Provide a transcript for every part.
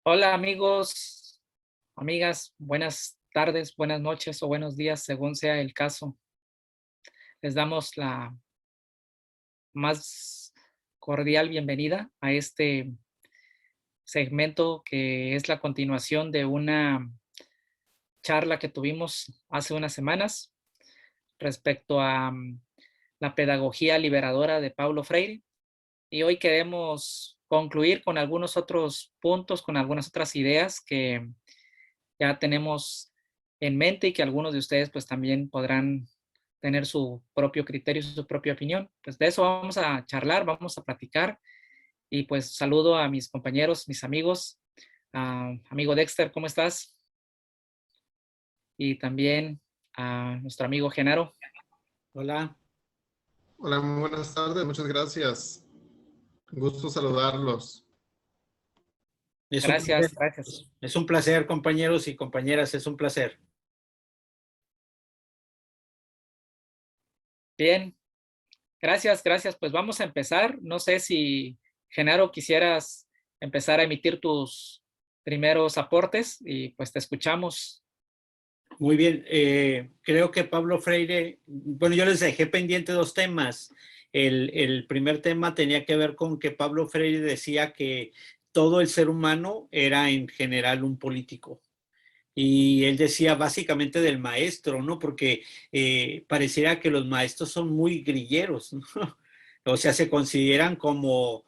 Hola amigos, amigas, buenas tardes, buenas noches o buenos días, según sea el caso. Les damos la más cordial bienvenida a este segmento que es la continuación de una charla que tuvimos hace unas semanas respecto a la pedagogía liberadora de Paulo Freire. Y hoy queremos concluir con algunos otros puntos, con algunas otras ideas que ya tenemos en mente y que algunos de ustedes pues también podrán tener su propio criterio, su propia opinión. Pues de eso vamos a charlar, vamos a platicar y pues saludo a mis compañeros, mis amigos. Amigo Dexter, ¿cómo estás? Y también a nuestro amigo Genaro. Hola. Hola, muy buenas tardes, muchas gracias. Gusto saludarlos. Gracias, gracias. Es un placer, compañeros y compañeras, es un placer. Bien, gracias. Pues vamos a empezar. No sé si, Genaro, quisieras empezar a emitir tus primeros aportes y pues te escuchamos. Muy bien, creo que Pablo Freire, bueno, yo les dejé pendiente dos temas. El primer tema tenía que ver con que Pablo Freire decía que todo el ser humano era en general un político. Y él decía básicamente del maestro, ¿no? Porque pareciera que los maestros son muy grilleros, ¿no? O sea, se consideran como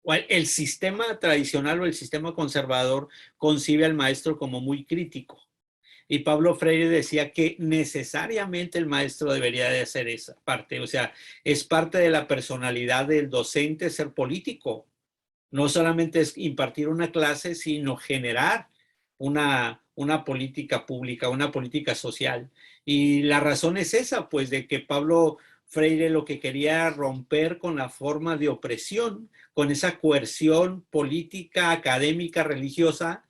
el sistema tradicional o el sistema conservador concibe al maestro como muy crítico. Y Pablo Freire decía que necesariamente el maestro debería de hacer esa parte. O sea, es parte de la personalidad del docente ser político. No solamente es impartir una clase, sino generar una política pública, una política social. Y la razón es esa, pues, de que Pablo Freire lo que quería romper con la forma de opresión, con esa coerción política, académica, religiosa,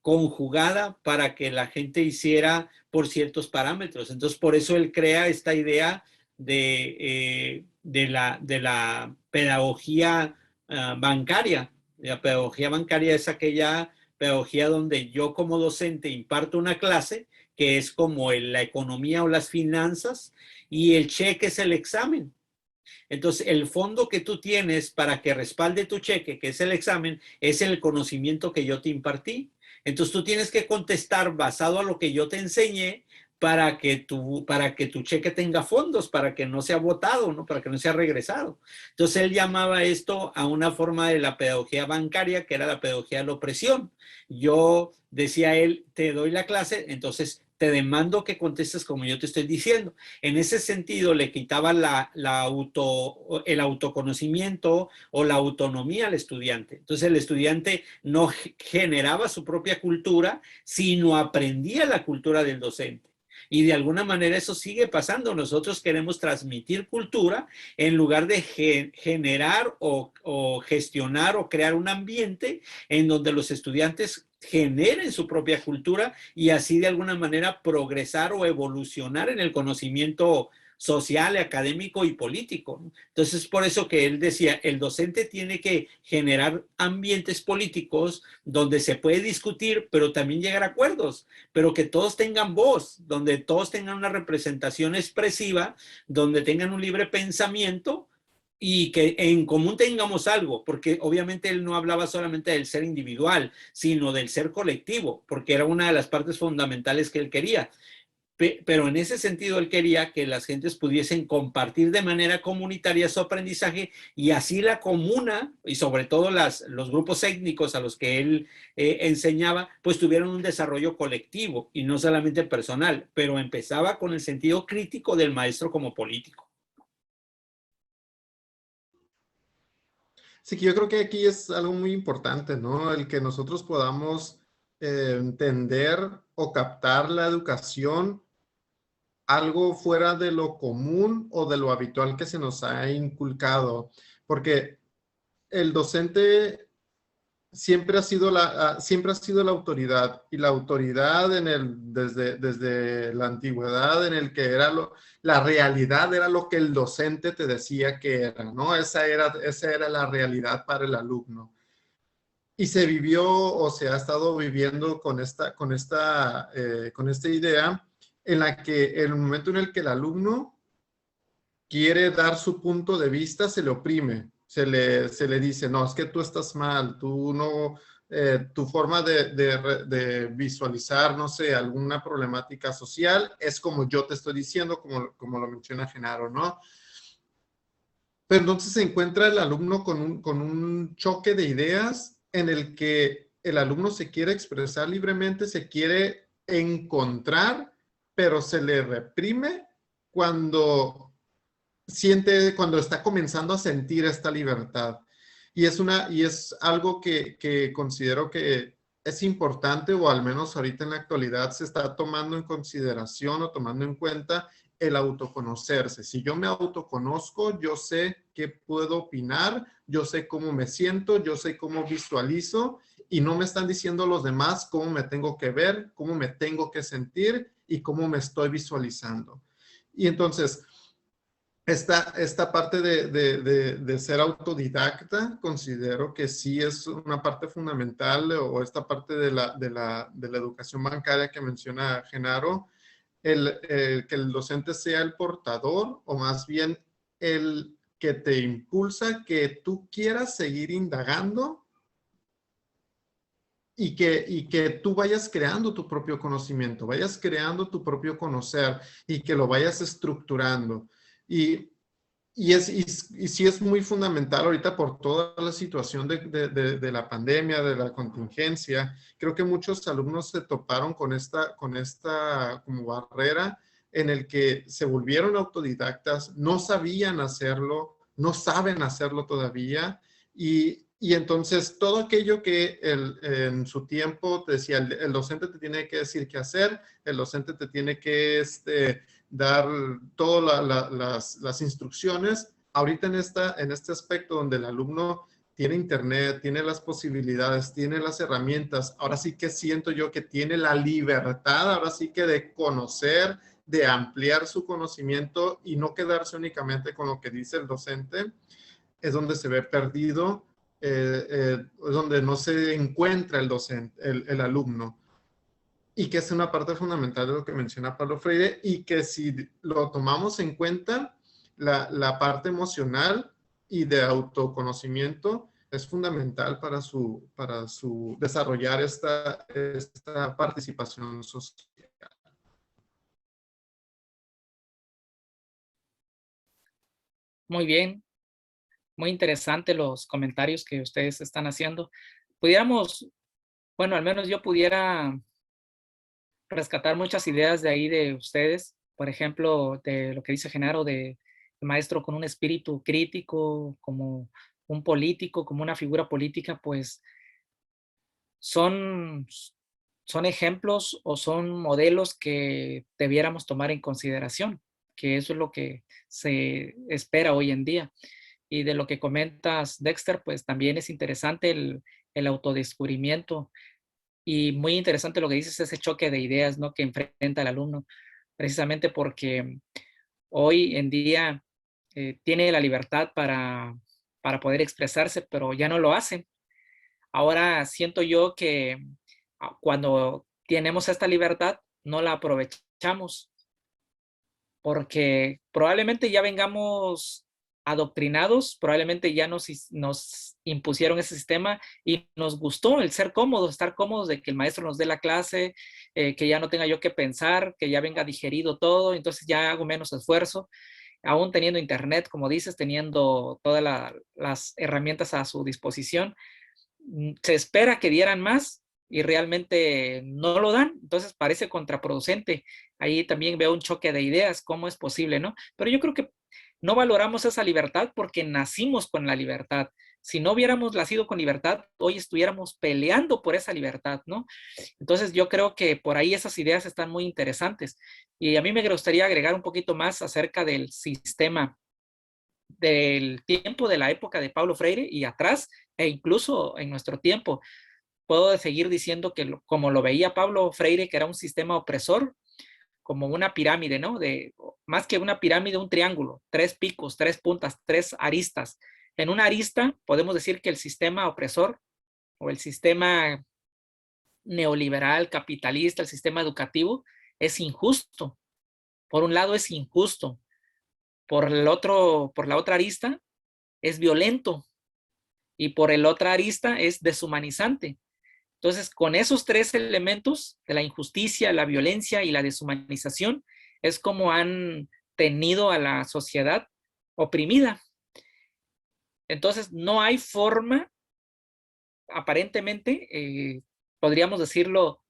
conjugada para que la gente hiciera por ciertos parámetros. Entonces, por eso él crea esta idea de la pedagogía bancaria. La pedagogía bancaria es aquella pedagogía donde yo como docente imparto una clase que es como la economía o las finanzas y el cheque es el examen. Entonces, el fondo que tú tienes para que respalde tu cheque, que es el examen, es el conocimiento que yo te impartí. Entonces, tú tienes que contestar basado a lo que yo te enseñé para que tu cheque tenga fondos, para que no sea votado, ¿no? Para que no sea regresado. Entonces, él llamaba esto a una forma de la pedagogía bancaria, que era la pedagogía de la opresión. Yo, decía él, te doy la clase, entonces te demando que contestes como yo te estoy diciendo. En ese sentido, le quitaba el autoconocimiento o la autonomía al estudiante. Entonces, el estudiante no generaba su propia cultura, sino aprendía la cultura del docente. Y de alguna manera eso sigue pasando. Nosotros queremos transmitir cultura en lugar de generar o gestionar o crear un ambiente en donde los estudiantes generen su propia cultura y así de alguna manera progresar o evolucionar en el conocimiento social, académico y político. Entonces, por eso que él decía, el docente tiene que generar ambientes políticos donde se puede discutir, pero también llegar a acuerdos, pero que todos tengan voz, donde todos tengan una representación expresiva, donde tengan un libre pensamiento y que en común tengamos algo, porque obviamente él no hablaba solamente del ser individual, sino del ser colectivo, porque era una de las partes fundamentales que él quería. Pero en ese sentido él quería que las gentes pudiesen compartir de manera comunitaria su aprendizaje y así la comuna y sobre todo los grupos étnicos a los que él enseñaba pues tuvieron un desarrollo colectivo y no solamente personal, pero empezaba con el sentido crítico del maestro como político. Sí, que yo creo que aquí es algo muy importante, ¿no? El que nosotros podamos entender o captar la educación algo fuera de lo común o de lo habitual que se nos ha inculcado, porque el docente siempre ha sido la autoridad, y la autoridad desde la antigüedad, en el que la realidad era lo que el docente te decía que era, ¿no? Esa era la realidad para el alumno. Y se vivió, o se ha estado viviendo con esta idea, en la que el momento en el que el alumno quiere dar su punto de vista, se le oprime, se le dice, no, es que tú estás mal, tú no, tu forma de visualizar, no sé, alguna problemática social es como yo te estoy diciendo, como lo menciona Genaro, ¿no? Pero entonces se encuentra el alumno con un choque de ideas en el que el alumno se quiere expresar libremente, se quiere encontrar, pero se le reprime cuando cuando está comenzando a sentir esta libertad. Y es algo que considero que es importante, o al menos ahorita en la actualidad se está tomando en consideración o tomando en cuenta el autoconocerse. Si yo me autoconozco, yo sé qué puedo opinar, yo sé cómo me siento, yo sé cómo visualizo, y no me están diciendo los demás cómo me tengo que ver, cómo me tengo que sentir y cómo me estoy visualizando. Y entonces, esta parte de ser autodidacta, considero que sí es una parte fundamental, o esta parte de la educación bancaria que menciona Genaro, que el docente sea el portador, o más bien el que te impulsa que tú quieras seguir indagando, y que tú vayas creando tu propio conocimiento, vayas creando tu propio conocer, y que lo vayas estructurando. Y sí es muy fundamental ahorita por toda la situación de la pandemia, de la contingencia. Creo que muchos alumnos se toparon con esta como barrera, en el que se volvieron autodidactas, no sabían hacerlo, no saben hacerlo todavía. Y entonces todo aquello que en su tiempo te decía, el docente te tiene que decir qué hacer, el docente te tiene que dar todas las instrucciones. Ahorita en este aspecto donde el alumno tiene internet, tiene las posibilidades, tiene las herramientas, ahora sí que siento yo que tiene la libertad, ahora sí que de conocer, de ampliar su conocimiento y no quedarse únicamente con lo que dice el docente, es donde se ve perdido, es donde no se encuentra el docente, el alumno. Y que es una parte fundamental de lo que menciona Pablo Freire, y que si lo tomamos en cuenta, la parte emocional y de autoconocimiento es fundamental para su desarrollar esta participación social. Muy bien, muy interesante los comentarios que ustedes están haciendo. Pudiéramos, bueno, al menos yo pudiera rescatar muchas ideas de ahí de ustedes, por ejemplo, de lo que dice Genaro, de maestro con un espíritu crítico, como un político, como una figura política, pues son, son ejemplos o son modelos que debiéramos tomar en consideración, que eso es lo que se espera hoy en día. Y de lo que comentas, Dexter, pues también es interesante el autodescubrimiento, y muy interesante lo que dices, ese choque de ideas, ¿no?, que enfrenta el alumno, precisamente porque hoy en día tiene la libertad para poder expresarse, pero ya no lo hace. Ahora siento yo que cuando tenemos esta libertad, no la aprovechamos, porque probablemente ya vengamos adoctrinados, probablemente ya nos impusieron ese sistema y nos gustó el ser cómodos, estar cómodos de que el maestro nos dé la clase, que ya no tenga yo que pensar, que ya venga digerido todo, entonces ya hago menos esfuerzo, aún teniendo internet, como dices, teniendo todas las herramientas a su disposición. Se espera que dieran más y realmente no lo dan, entonces parece contraproducente. Ahí también veo un choque de ideas, cómo es posible, ¿no? Pero yo creo que no valoramos esa libertad porque nacimos con la libertad. Si no hubiéramos nacido con libertad, hoy estuviéramos peleando por esa libertad, ¿no? Entonces yo creo que por ahí esas ideas están muy interesantes. Y a mí me gustaría agregar un poquito más acerca del sistema del tiempo de la época de Paulo Freire y atrás, e incluso en nuestro tiempo. Puedo seguir diciendo que como lo veía Paulo Freire, que era un sistema opresor, como una pirámide, ¿no? Más que una pirámide, un triángulo, 3 picos, 3 puntas, 3 aristas. En una arista podemos decir que el sistema opresor o el sistema neoliberal, capitalista, el sistema educativo es injusto. Por un lado es injusto, por la otra arista es violento y por el otra arista es deshumanizante. Entonces, con esos 3 elementos de la injusticia, la violencia y la deshumanización, es como han tenido a la sociedad oprimida. Entonces, no hay forma, aparentemente, podríamos decirlo,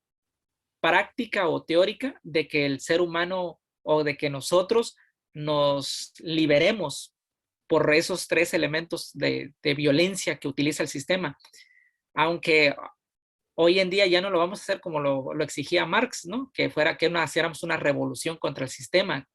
práctica o teórica, de que el ser humano o de que nosotros nos liberemos por esos 3 elementos de violencia que utiliza el sistema. Aunque hoy en día ya no lo vamos a hacer como lo exigía Marx, ¿no? Que hiciéramos una revolución contra el sistema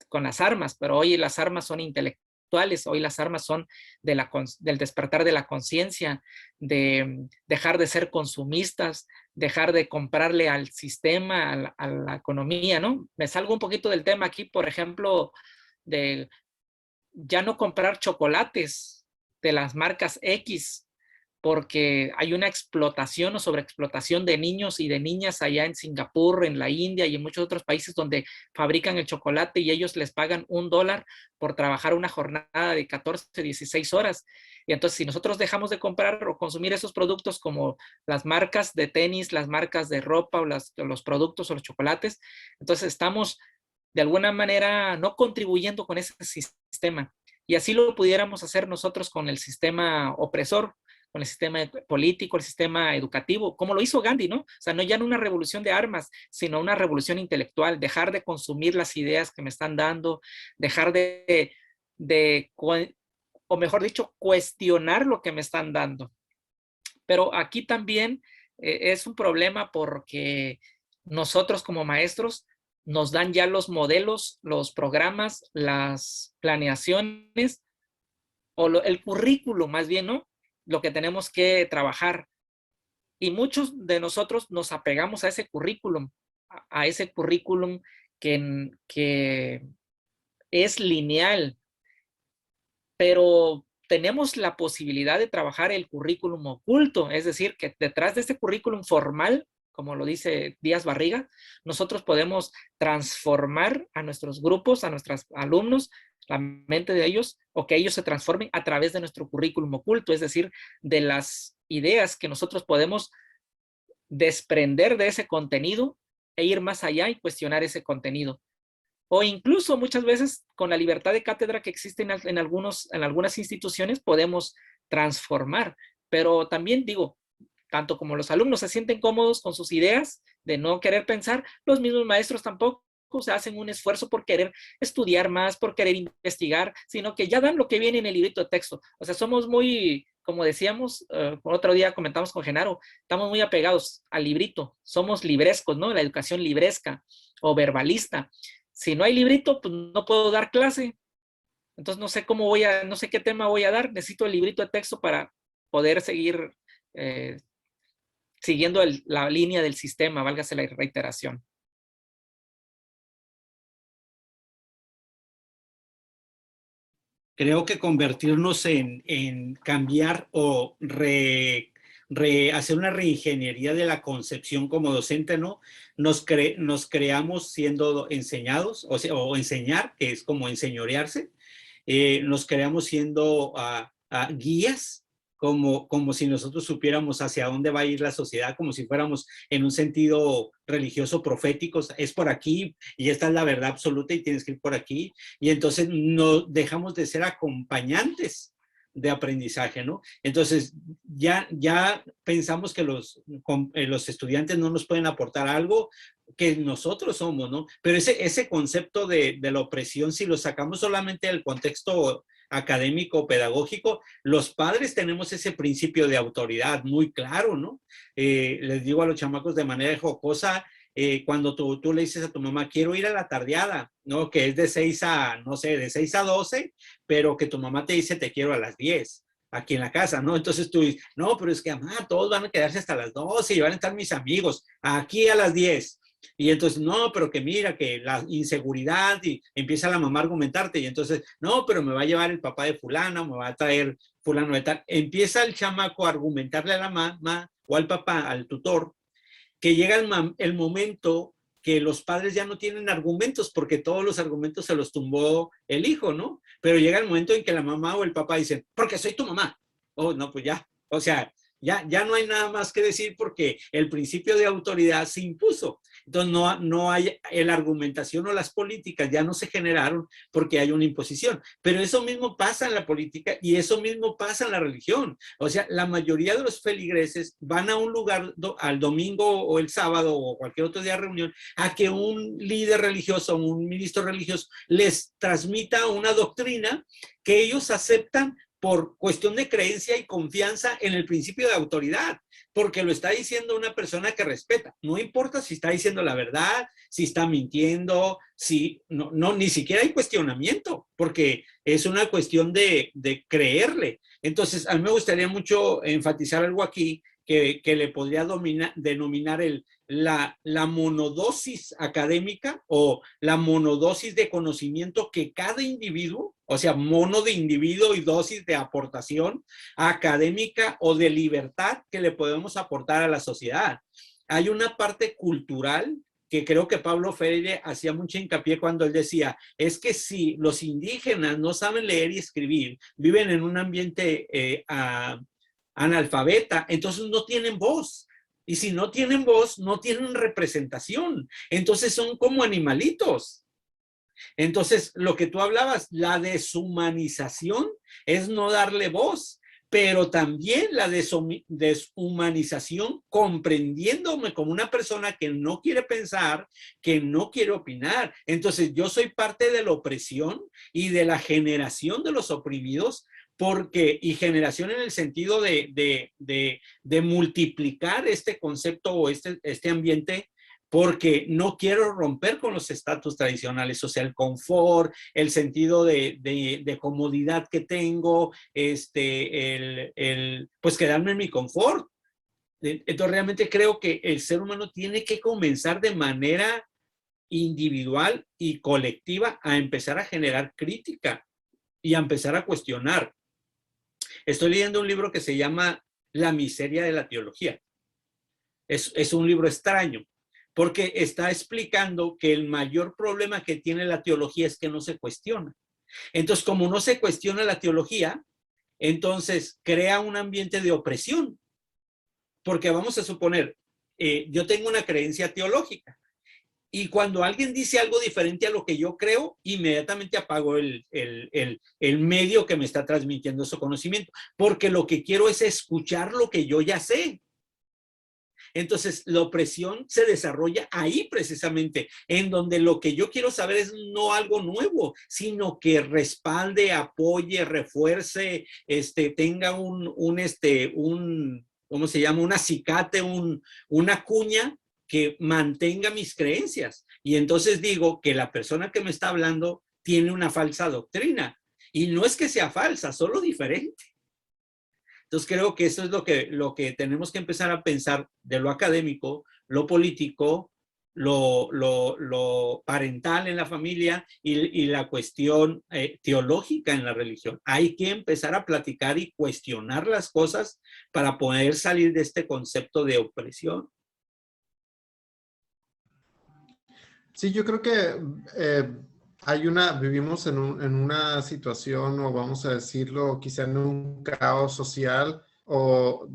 con las armas, pero hoy las armas son intelectuales, hoy las armas son del despertar de la conciencia, de dejar de ser consumistas, dejar de comprarle al sistema, a la economía, ¿no? Me salgo un poquito del tema aquí, por ejemplo, de ya no comprar chocolates de las marcas X, porque hay una explotación o sobreexplotación de niños y de niñas allá en Singapur, en la India y en muchos otros países donde fabrican el chocolate y ellos les pagan $1 por trabajar una jornada de 14, 16 horas. Y entonces, si nosotros dejamos de comprar o consumir esos productos como las marcas de tenis, las marcas de ropa o los productos o los chocolates, entonces estamos de alguna manera no contribuyendo con ese sistema. Y así lo pudiéramos hacer nosotros con el sistema opresor, con el sistema político, el sistema educativo, como lo hizo Gandhi, ¿no? O sea, no ya no una revolución de armas, sino una revolución intelectual, dejar de consumir las ideas que me están dando, dejar o mejor dicho, cuestionar lo que me están dando. Pero aquí también es un problema porque nosotros como maestros nos dan ya los modelos, los programas, las planeaciones o el currículo más bien, ¿no? Lo que tenemos que trabajar. Y muchos de nosotros nos apegamos a ese currículum, que es lineal, pero tenemos la posibilidad de trabajar el currículum oculto, es decir, que detrás de este currículum formal, como lo dice Díaz Barriga, nosotros podemos transformar a nuestros grupos, a nuestros alumnos, la mente de ellos, o que ellos se transformen a través de nuestro currículum oculto, es decir, de las ideas que nosotros podemos desprender de ese contenido e ir más allá y cuestionar ese contenido. O incluso muchas veces con la libertad de cátedra que existe en algunas instituciones podemos transformar. Pero también digo, tanto como los alumnos se sienten cómodos con sus ideas de no querer pensar, los mismos maestros tampoco se hacen un esfuerzo por querer estudiar más, por querer investigar, sino que ya dan lo que viene en el librito de texto. O sea, somos muy, como decíamos, otro día comentamos con Genaro, estamos muy apegados al librito, somos librescos, ¿no? La educación libresca o verbalista. Si no hay librito, pues no puedo dar clase. Entonces no sé no sé qué tema voy a dar. Necesito el librito de texto para poder seguir siguiendo la línea del sistema, válgase la reiteración. Creo que convertirnos en cambiar o hacer una reingeniería de la concepción como docente, ¿no? Nos creamos siendo enseñados, o enseñar, que es como enseñorearse. Nos creamos siendo guías, como si nosotros supiéramos hacia dónde va a ir la sociedad, como si fuéramos en un sentido religioso profético, es por aquí y esta es la verdad absoluta y tienes que ir por aquí. Y entonces no dejamos de ser acompañantes de aprendizaje, ¿no? Entonces ya pensamos que los estudiantes no nos pueden aportar algo que nosotros somos, ¿no? Pero ese concepto de la opresión, si lo sacamos solamente del contexto académico o pedagógico, los padres tenemos ese principio de autoridad muy claro, ¿no? Les digo a los chamacos de manera jocosa, cuando tú le dices a tu mamá, quiero ir a la tardeada, ¿no? Que es de 6 a, no sé, de 6 a 12, pero que tu mamá te dice, te quiero a las 10 aquí en la casa, ¿no? Entonces tú dices, no, pero es que, mamá, todos van a quedarse hasta las 12 y van a estar mis amigos, aquí a las 10. Y entonces, no, pero que mira, que la inseguridad, y empieza la mamá a argumentarte, y entonces, no, pero me va a llevar el papá de fulana, me va a traer fulano de tal. Empieza el chamaco a argumentarle a la mamá o al papá, al tutor, que llega el momento que los padres ya no tienen argumentos porque todos los argumentos se los tumbó el hijo, ¿no? Pero llega el momento en que la mamá o el papá dicen, porque soy tu mamá. Oh, no, pues ya. O sea, ya no hay nada más que decir porque el principio de autoridad se impuso. Entonces no hay, la argumentación o las políticas ya no se generaron porque hay una imposición. Pero eso mismo pasa en la política y eso mismo pasa en la religión. O sea, la mayoría de los feligreses van a un lugar al domingo o el sábado o cualquier otro día de reunión a que un líder religioso, un ministro religioso les transmita una doctrina que ellos aceptan por cuestión de creencia y confianza en el principio de autoridad, porque lo está diciendo una persona que respeta. No importa si está diciendo la verdad, si está mintiendo, si no, ni siquiera hay cuestionamiento, porque es una cuestión de creerle. Entonces, a mí me gustaría mucho enfatizar algo aquí que le podría denominar la monodosis académica o la monodosis de conocimiento que cada individuo, o sea, mono de individuo y dosis de aportación académica o de libertad que le podemos aportar a la sociedad. Hay una parte cultural que creo que Pablo Freire hacía mucho hincapié cuando él decía, es que si los indígenas no saben leer y escribir, viven en un ambiente analfabeta, entonces no tienen voz. Y si no tienen voz, no tienen representación. Entonces son como animalitos. Entonces, lo que tú hablabas, la deshumanización es no darle voz, pero también la deshumanización comprendiéndome como una persona que no quiere pensar, que no quiere opinar. Entonces, yo soy parte de la opresión y de la generación de los oprimidos, porque, y generación en el sentido de multiplicar este concepto o este ambiente, porque no quiero romper con los estatus tradicionales, o sea, el confort, el sentido de comodidad que tengo, pues quedarme en mi confort. Entonces realmente creo que el ser humano tiene que comenzar de manera individual y colectiva a empezar a generar crítica y a empezar a cuestionar. Estoy leyendo un libro que se llama La miseria de la teología. Es un libro extraño, porque está explicando que el mayor problema que tiene la teología es que no se cuestiona. Entonces, como no se cuestiona la teología, entonces crea un ambiente de opresión. Porque vamos a suponer, yo tengo una creencia teológica, y cuando alguien dice algo diferente a lo que yo creo, inmediatamente apago el medio que me está transmitiendo ese conocimiento, porque lo que quiero es escuchar lo que yo ya sé. Entonces, la opresión se desarrolla ahí precisamente, en donde lo que yo quiero saber es no algo nuevo, sino que respalde, apoye, refuerce, tenga ¿cómo se llama? Un acicate, una cuña que mantenga mis creencias. Y entonces digo que la persona que me está hablando tiene una falsa doctrina. Y no es que sea falsa, solo diferente. Entonces creo que eso es lo que tenemos que empezar a pensar de lo académico, lo político, lo parental en la familia y la cuestión teológica en la religión. Hay que empezar a platicar y cuestionar las cosas para poder salir de este concepto de opresión. Sí, yo creo que vivimos en una situación, o vamos a decirlo, quizá en un caos social, o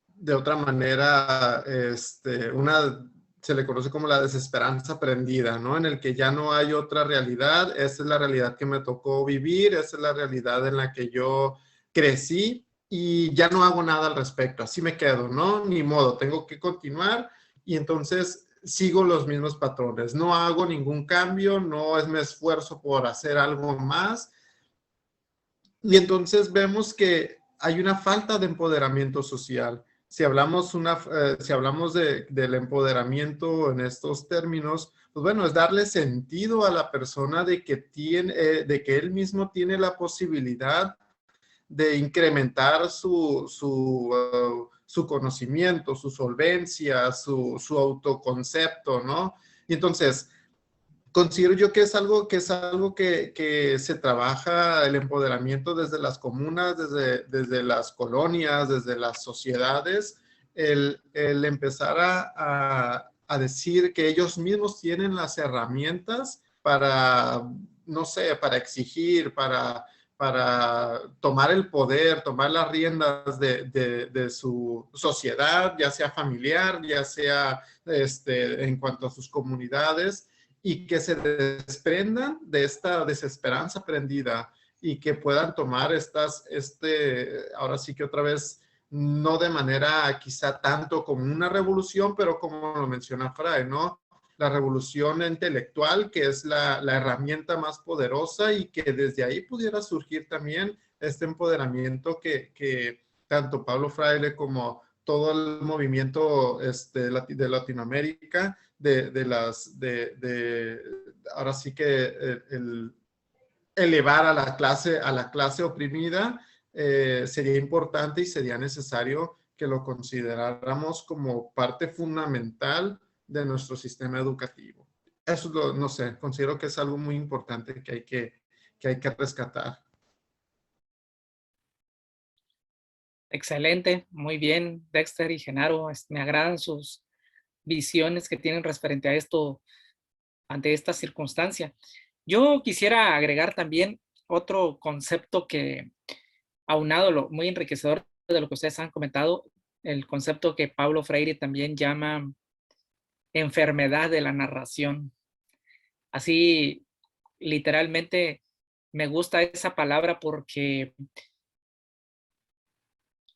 de otra manera, se le conoce como la desesperanza prendida, ¿no? En el que ya no hay otra realidad, esa es la realidad que me tocó vivir, esa es la realidad en la que yo crecí y ya no hago nada al respecto, así me quedo, ¿no? Ni modo, tengo que continuar y entonces sigo los mismos patrones, no hago ningún cambio, no me esfuerzo por hacer algo más, Y entonces vemos que hay una falta de empoderamiento social. Si hablamos, si hablamos del empoderamiento en estos términos, pues bueno, es darle sentido a la persona de que él mismo tiene la posibilidad de incrementar su conocimiento, su solvencia, su autoconcepto, ¿no? Y entonces, considero yo que es algo que se trabaja el empoderamiento desde las comunas, desde las colonias, desde las sociedades, el empezar a decir que ellos mismos tienen las herramientas para, no sé, para exigir, para tomar el poder, tomar las riendas de su sociedad, ya sea familiar, ya sea en cuanto a sus comunidades, y que se desprendan de esta desesperanza aprendida y que puedan tomar ahora sí que otra vez, no de manera quizá tanto como una revolución, pero como lo menciona Fray, ¿no? La revolución intelectual, que es la herramienta más poderosa, y que desde ahí pudiera surgir también este empoderamiento que tanto Pablo Fraile como todo el movimiento de Latinoamérica, ahora sí que elevar a la clase oprimida, sería importante y sería necesario que lo consideráramos como parte fundamental de nuestro sistema educativo. Eso no sé, considero que es algo muy importante que hay que rescatar. Excelente, muy bien, Dexter y Genaro. Me agradan sus visiones que tienen referente a esto, ante esta circunstancia. Yo quisiera agregar también otro concepto que, aunado muy enriquecedor de lo que ustedes han comentado, el concepto que Paulo Freire también llama enfermedad de la narración. Así, literalmente, me gusta esa palabra porque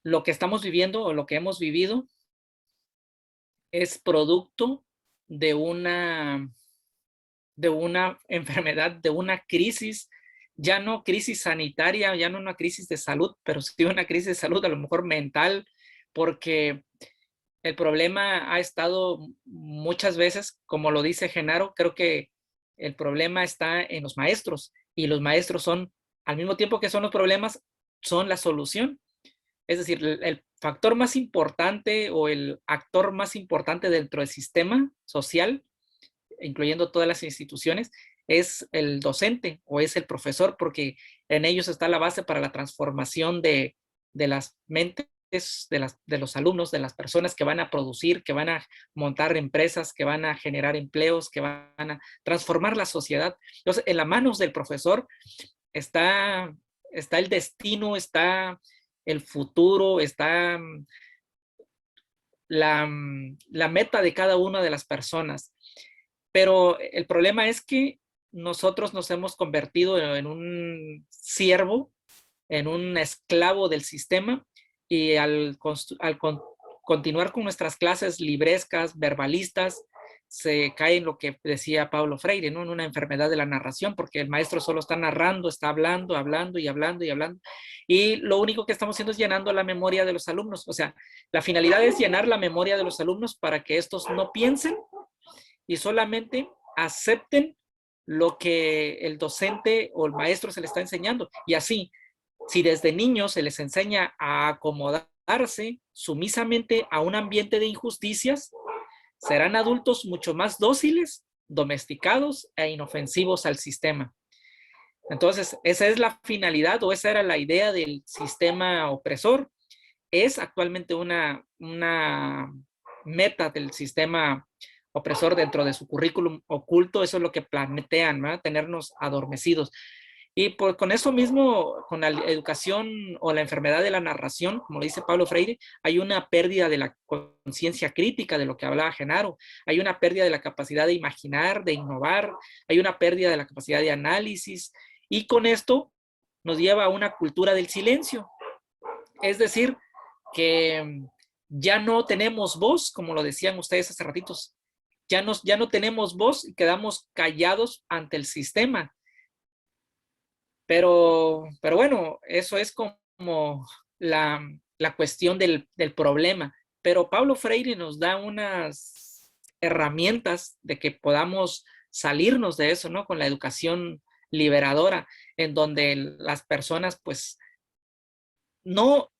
lo que estamos viviendo o lo que hemos vivido es producto de una enfermedad, de una crisis, ya no crisis sanitaria, ya no una crisis de salud, pero sí una crisis de salud a lo mejor mental, porque el problema ha estado muchas veces, como lo dice Genaro, creo que el problema está en los maestros, y los maestros son, al mismo tiempo que son los problemas, son la solución. Es decir, el factor más importante o el actor más importante dentro del sistema social, incluyendo todas las instituciones, es el docente o es el profesor, porque en ellos está la base para la transformación de las mentes de los alumnos, de las personas que van a producir, que van a montar empresas, que van a generar empleos, que van a transformar la sociedad. Entonces, en las manos del profesor está el destino, está el futuro, está la meta de cada una de las personas. Pero el problema es que nosotros nos hemos convertido en un siervo, en un esclavo del sistema, y al continuar con nuestras clases librescas, verbalistas, se cae en lo que decía Paulo Freire, ¿no? En una enfermedad de la narración, porque el maestro solo está narrando, está hablando, hablando y hablando y hablando, y lo único que estamos haciendo es llenando la memoria de los alumnos. O sea, la finalidad es llenar la memoria de los alumnos para que estos no piensen y solamente acepten lo que el docente o el maestro se les está enseñando. Y así, si desde niños se les enseña a acomodarse sumisamente a un ambiente de injusticias, serán adultos mucho más dóciles, domesticados e inofensivos al sistema. Entonces, esa es la finalidad, o esa era la idea del sistema opresor. Es actualmente una meta del sistema opresor dentro de su currículum oculto. Eso es lo que plantean, ¿verdad? Tenernos adormecidos. Y con eso mismo, con la educación o la enfermedad de la narración, como lo dice Paulo Freire, hay una pérdida de la conciencia crítica, de lo que hablaba Genaro. Hay una pérdida de la capacidad de imaginar, de innovar. Hay una pérdida de la capacidad de análisis. Y con esto nos lleva a una cultura del silencio. Es decir, que ya no tenemos voz, como lo decían ustedes hace ratitos. Ya no tenemos voz y quedamos callados ante el sistema. Pero pero bueno, eso es como la cuestión del problema. Pero Paulo Freire nos da unas herramientas de que podamos salirnos de eso, ¿no? Con la educación liberadora, en donde las personas pues no,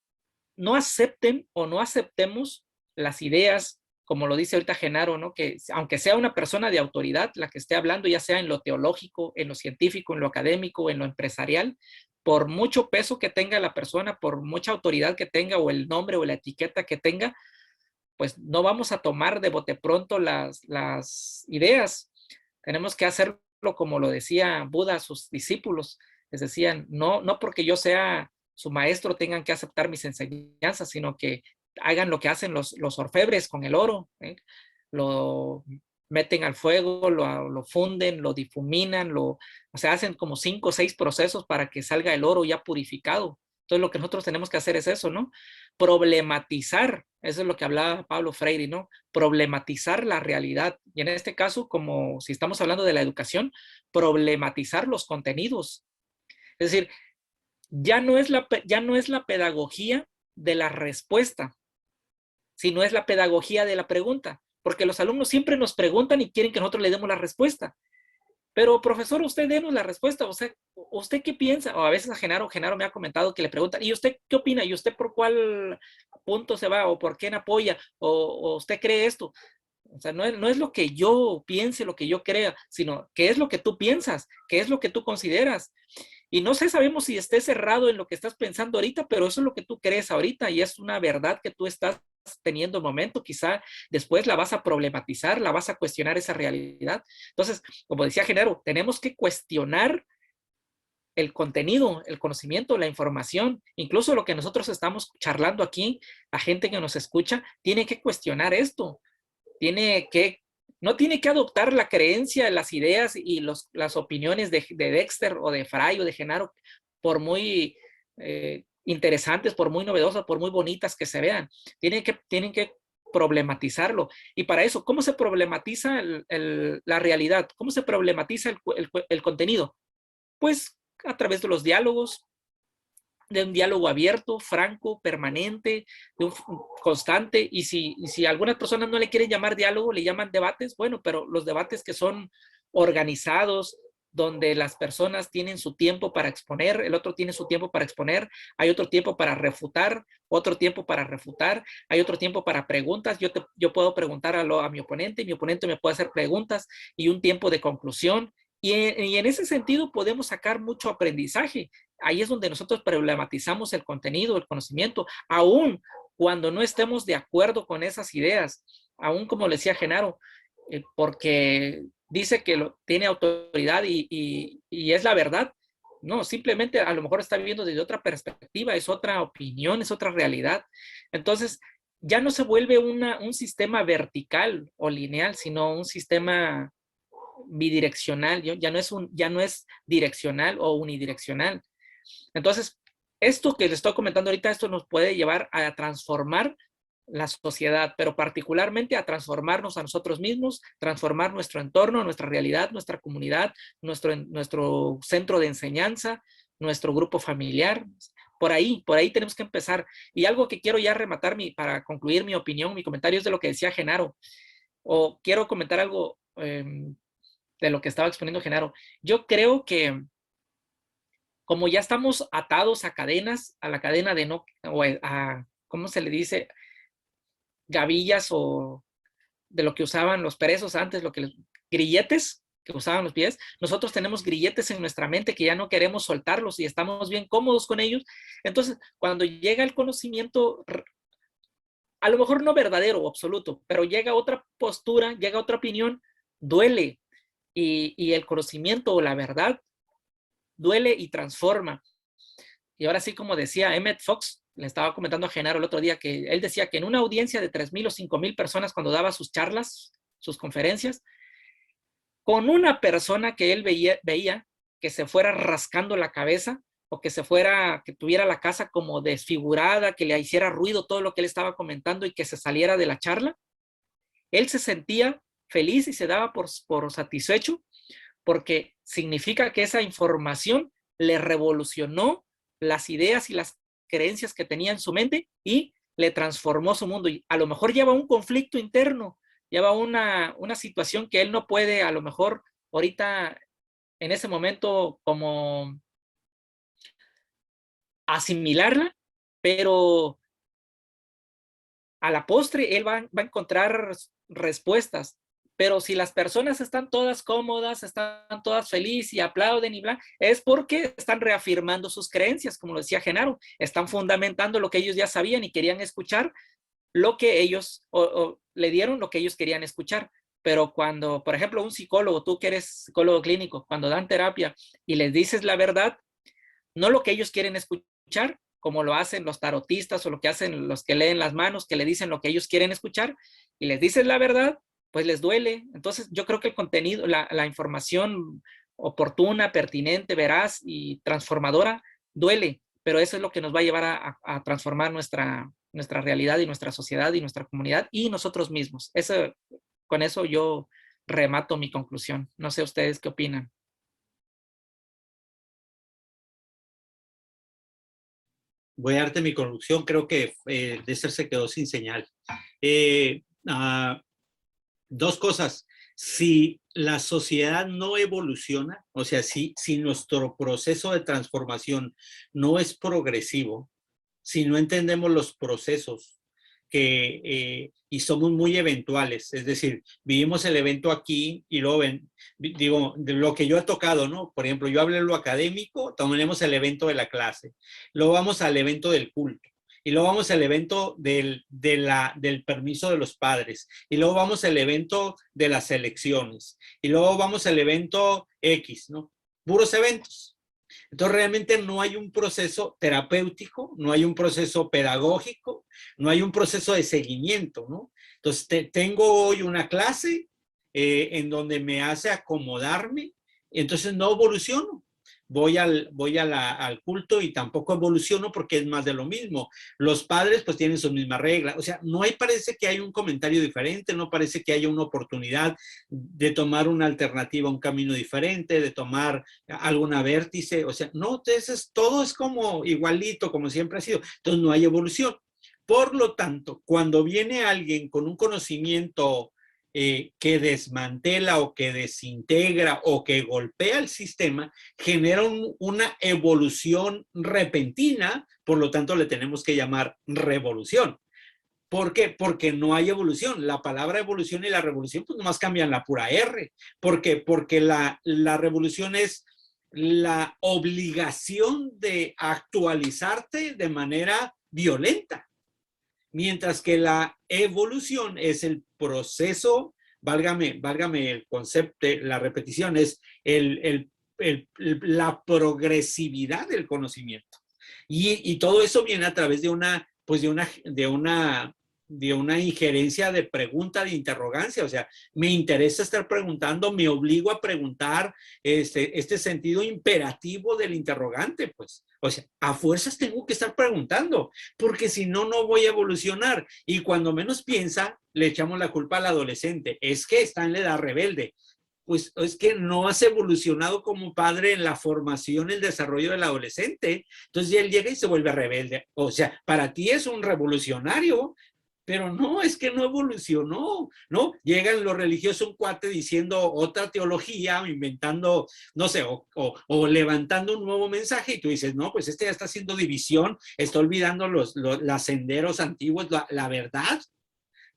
no acepten o no aceptemos las ideas, como lo dice ahorita Genaro, ¿no? Que aunque sea una persona de autoridad la que esté hablando, ya sea en lo teológico, en lo científico, en lo académico, en lo empresarial, por mucho peso que tenga la persona, por mucha autoridad que tenga o el nombre o la etiqueta que tenga, pues no vamos a tomar de bote pronto las ideas. Tenemos que hacerlo como lo decía Buda a sus discípulos. Les decían, no porque yo sea su maestro tengan que aceptar mis enseñanzas, sino que hagan lo que hacen los orfebres con el oro, ¿eh? Lo meten al fuego, lo funden, lo difuminan, o sea, hacen como 5 o 6 procesos para que salga el oro ya purificado. Entonces lo que nosotros tenemos que hacer es eso, ¿no? Problematizar, eso es lo que hablaba Pablo Freire, ¿no? Problematizar la realidad. Y en este caso, como si estamos hablando de la educación, problematizar los contenidos. Es decir, ya no es la pedagogía de la respuesta, sino es la pedagogía de la pregunta, porque los alumnos siempre nos preguntan y quieren que nosotros le demos la respuesta. Pero, profesor, usted denos la respuesta. O sea, ¿usted qué piensa? O a veces a Genaro me ha comentado que le preguntan, ¿y usted qué opina? ¿Y usted por cuál punto se va? ¿O por quién apoya? ¿O usted cree esto? O sea, no es lo que yo piense, lo que yo crea, sino qué es lo que tú piensas, qué es lo que tú consideras. Y no sé, sabemos si estés cerrado en lo que estás pensando ahorita, pero eso es lo que tú crees ahorita y es una verdad que tú estás teniendo un momento, quizá después la vas a problematizar, la vas a cuestionar esa realidad. Entonces, como decía Genaro, tenemos que cuestionar el contenido, el conocimiento, la información, incluso lo que nosotros estamos charlando aquí, la gente que nos escucha, tiene que cuestionar esto, no tiene que adoptar la creencia, las ideas y las opiniones de Dexter o de Fray o de Genaro, por muy interesantes, por muy novedosas, por muy bonitas que se vean. Tienen que problematizarlo. Y para eso, ¿cómo se problematiza la realidad? ¿Cómo se problematiza el contenido? Pues a través de los diálogos, de un diálogo abierto, franco, permanente, constante, y si algunas personas no le quieren llamar diálogo, le llaman debates, bueno, pero los debates que son organizados, donde las personas tienen su tiempo para exponer, el otro tiene su tiempo para exponer, hay otro tiempo para refutar, otro tiempo para refutar, hay otro tiempo para preguntas, yo puedo preguntar a mi oponente, y mi oponente me puede hacer preguntas, y un tiempo de conclusión, y en ese sentido podemos sacar mucho aprendizaje. Ahí es donde nosotros problematizamos el contenido, el conocimiento, aún cuando no estemos de acuerdo con esas ideas, aún como le decía Genaro, porque dice que tiene autoridad y es la verdad. No, simplemente a lo mejor está viviendo desde otra perspectiva, es otra opinión, es otra realidad. Entonces, ya no se vuelve un sistema vertical o lineal, sino un sistema bidireccional, ya no es direccional o unidireccional. Entonces, esto que les estoy comentando ahorita, esto nos puede llevar a transformar la sociedad, pero particularmente a transformarnos a nosotros mismos, transformar nuestro entorno, nuestra realidad, nuestra comunidad, nuestro centro de enseñanza, nuestro grupo familiar. Por ahí tenemos que empezar. Y algo que quiero ya rematar para concluir mi opinión, mi comentario es de lo que decía Genaro, o quiero comentar algo de lo que estaba exponiendo Genaro. Yo creo que como ya estamos atados a cadenas, a la cadena de no, o a, ¿cómo se le dice? Gavillas o de lo que usaban los presos antes, grilletes que usaban los pies. Nosotros tenemos grilletes en nuestra mente que ya no queremos soltarlos y estamos bien cómodos con ellos. Entonces, cuando llega el conocimiento, a lo mejor no verdadero o absoluto, pero llega otra postura, llega otra opinión, duele. Y el conocimiento o la verdad duele y transforma. Y ahora sí, como decía Emmett Fox, le estaba comentando a Genaro el otro día, que él decía que en una audiencia de 3,000 o 5,000 personas cuando daba sus charlas, sus conferencias, con una persona que él veía que se fuera rascando la cabeza o que tuviera la casa como desfigurada, que le hiciera ruido todo lo que él estaba comentando y que se saliera de la charla, él se sentía feliz y se daba por satisfecho porque significa que esa información le revolucionó las ideas y las creencias que tenía en su mente y le transformó su mundo. Y a lo mejor lleva un conflicto interno, lleva una situación que él no puede a lo mejor ahorita en ese momento como asimilarla, pero a la postre él va a encontrar respuestas. Pero si las personas están todas cómodas, están todas felices y aplauden y bla, es porque están reafirmando sus creencias, como lo decía Genaro, están fundamentando lo que ellos ya sabían y querían escuchar, lo que ellos, o le dieron lo que ellos querían escuchar. Pero cuando, por ejemplo, un psicólogo, tú que eres psicólogo clínico, cuando dan terapia y les dices la verdad, no lo que ellos quieren escuchar, como lo hacen los tarotistas o lo que hacen los que leen las manos, que le dicen lo que ellos quieren escuchar, y les dices la verdad, pues les duele. Entonces yo creo que el contenido, la información oportuna, pertinente, veraz y transformadora, duele, pero eso es lo que nos va a llevar a transformar nuestra realidad y nuestra sociedad y nuestra comunidad y nosotros mismos. Con eso yo remato mi conclusión. No sé ustedes qué opinan. Voy a darte mi conclusión. Creo que Dexter se quedó sin señal. Dos cosas. Si la sociedad no evoluciona, o sea, si nuestro proceso de transformación no es progresivo, si no entendemos los procesos y somos muy eventuales, es decir, vivimos el evento aquí y luego digo, de lo que yo he tocado, ¿no? Por ejemplo, yo hablé de lo académico, tomaremos el evento de la clase, luego vamos al evento del culto, y luego vamos al evento del permiso de los padres, y luego vamos al evento de las elecciones, y luego vamos al evento X, ¿no? Puros eventos. Entonces, realmente no hay un proceso terapéutico, no hay un proceso pedagógico, no hay un proceso de seguimiento, ¿no? Entonces, tengo hoy una clase en donde me hace acomodarme, entonces no evoluciono. Voy al culto y tampoco evoluciono porque es más de lo mismo. Los padres pues tienen sus mismas reglas. O sea, no hay, parece que hay un comentario diferente, no parece que haya una oportunidad de tomar una alternativa, un camino diferente, de tomar alguna vértice. O sea, no, entonces todo es como igualito, como siempre ha sido. Entonces no hay evolución. Por lo tanto, cuando viene alguien con un conocimiento que desmantela o que desintegra o que golpea el sistema, genera una evolución repentina, por lo tanto le tenemos que llamar revolución. ¿Por qué? Porque no hay evolución. La palabra evolución y la revolución pues nomás cambian la pura R. ¿Por qué? Porque la revolución es la obligación de actualizarte de manera violenta. Mientras que la evolución es el proceso, válgame el concepto, la repetición, es la progresividad del conocimiento. Y todo eso viene a través de una injerencia de pregunta, de interrogancia. O sea, me interesa estar preguntando, me obligo a preguntar este sentido imperativo del interrogante, pues. O sea, a fuerzas tengo que estar preguntando, porque si no, no voy a evolucionar. Y cuando menos piensa, le echamos la culpa al adolescente. Es que está en la edad rebelde. Pues es que no has evolucionado como padre en la formación, el desarrollo del adolescente. Entonces él llega y se vuelve rebelde. O sea, para ti es un revolucionario, pero no, es que no evolucionó, ¿no? Llegan los religiosos, un cuate diciendo otra teología, inventando, no sé, o levantando un nuevo mensaje, y tú dices, no, pues ya está haciendo división, está olvidando los senderos antiguos, la verdad.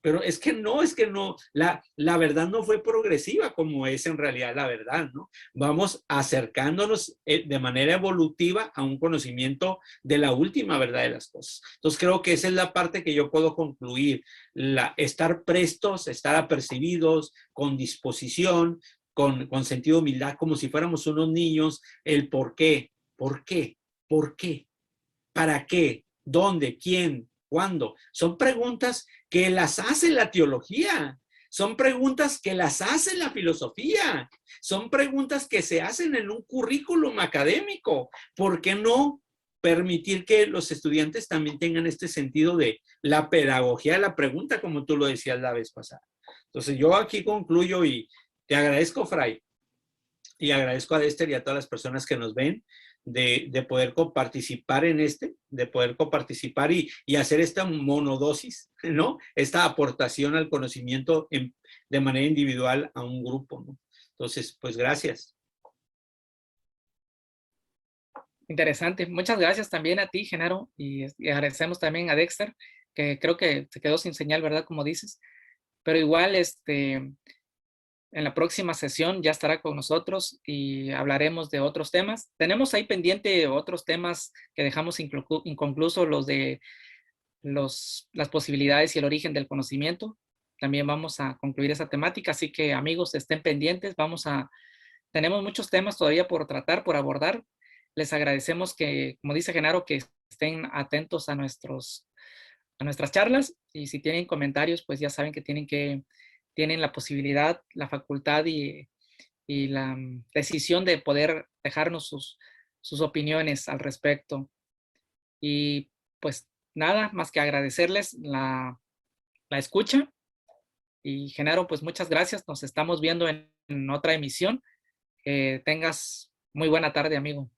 Pero es que no, la verdad no fue progresiva como es en realidad la verdad, ¿no? Vamos acercándonos de manera evolutiva a un conocimiento de la última verdad de las cosas. Entonces creo que esa es la parte que yo puedo concluir, estar prestos, estar apercibidos, con disposición, con sentido de humildad, como si fuéramos unos niños, el por qué, para qué, dónde, quién, cuándo. Son preguntas que las hace la teología, son preguntas que las hace la filosofía, son preguntas que se hacen en un currículum académico. ¿Por qué no permitir que los estudiantes también tengan este sentido de la pedagogía de la pregunta, como tú lo decías la vez pasada? Entonces yo aquí concluyo y te agradezco, Fray, y agradezco a Dexter y a todas las personas que nos ven. de poder coparticipar en de poder coparticipar y hacer esta monodosis, ¿no? Esta aportación al conocimiento de manera individual a un grupo, ¿no? Entonces, pues gracias. Interesante. Muchas gracias también a ti, Genaro, y agradecemos también a Dexter, que creo que se quedó sin señal, ¿verdad? Como dices. Pero igual, en la próxima sesión ya estará con nosotros y hablaremos de otros temas. Tenemos ahí pendiente otros temas que dejamos inconclusos, los de las posibilidades y el origen del conocimiento. También vamos a concluir esa temática, así que amigos, estén pendientes. Tenemos muchos temas todavía por tratar, por abordar. Les agradecemos que, como dice Genaro, que estén atentos a nuestras charlas, y si tienen comentarios, pues ya saben que tienen la posibilidad, la facultad y la decisión de poder dejarnos sus opiniones al respecto. Y pues nada, más que agradecerles la escucha. Y Genaro, pues muchas gracias. Nos estamos viendo en otra emisión. Tengas muy buena tarde, amigo.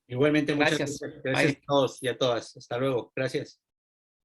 Igualmente, muchas Gracias. gracias. Gracias Bye. a todos y a todas. Hasta luego. Gracias.